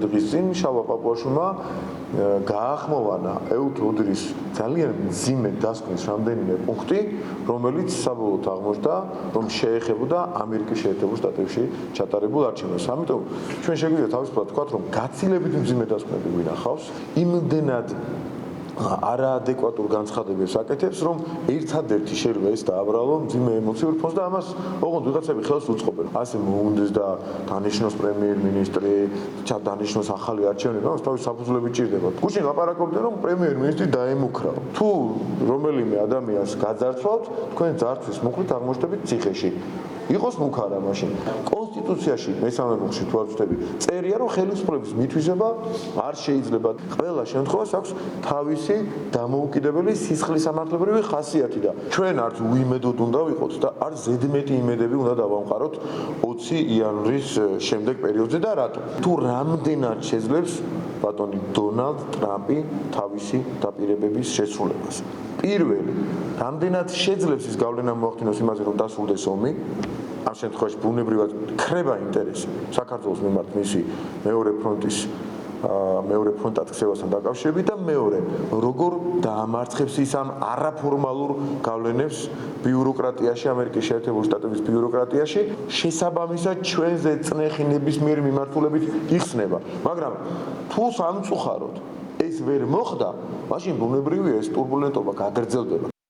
დღის წინ შალვა პაპუაშვილმა გაახმოვანა ეუთუ უდრის ძალიან მძიმე დასკვნის რამდენიმე პუნქტი, რომელიც საბოლოოდ აღმოჩნდა, რომ შეეხებოდა ამერიკის შეერთებულ შტატებში ჩატარებულ არჩევნებს. ამიტომ ჩვენ შეგვიძლია თავისუფლად ვთქვათ, რომ გაცილებით მძიმე დასკვნები ვინახავს, იმდენად არაადეკვატურ განცხადებებს აკეთებს, რომ ერთადერთი შეიძლება ეს დააბრალო მძიმე ემოციურ ფონს და ამას ოღონდ ვიღაცები ხელს უწყობენ. ასე მოუნდეს და დანიშნოს პრემიერ-მინისტრი, დანიშნოს ახალი არჩევნები, ამას თავის საფუძვლები ჭირდება. გუშინ ლაპარაკობდნენ, რომ პრემიერ-მინისტრი დაემუქრა. თუ რომელიმე ადამიანს გაძარცვავთ, თქვენ ძარცვის მოხდით აღმოჩნდებით ციხეში. იყოს მუქარა მაშინ. კონსტიტუციაში მესამე ბუქში თუ არ ვცდები, წერია, რომ ხელისუფლების მითვისება არ შეიძლება. ყველა შემთხვევაში აქვს თავისი დამოუკიდებელი სისხლისამართლებრივი ხასიათი და ჩვენ არც უიმედოდ უნდა ვიყოთ და არ ზედმეტი იმედები უნდა დავამყაროთ 20 იანვრის შემდეგ პერიოდზე და რატო? თუ რამდენად შეძლებს ბატონი დონალდ ტრამპი თავისი დაპირებების შესრულებას. პირველი, რამდენად შეძლებს ის გავლენა მოახდინოს იმაზე, რომ დასრულდეს ომი, ამ შემთხვევაში ბუნებრივად ქრება ინტერესი საქართველოს მიმართ მისი მეორე ფრონტად ქცევასთან დაკავშირებით და მეორე, როგორ დაამარცხებს ის ამ არაფორმალურ გავლენებს ბიუროკრატიაში, ამერიკის შეერთებული შტატების ბიუროკრატიაში, შესაბამისად ჩვენზე წნეხი ნებისმიერი მიმართულებით იხსნება. მაგრამ თუ სამწუხაროდ ეს ვერ მოხდა, მაშინ ბუნებრივია ეს ტურბულენტობა გაგრძელდება.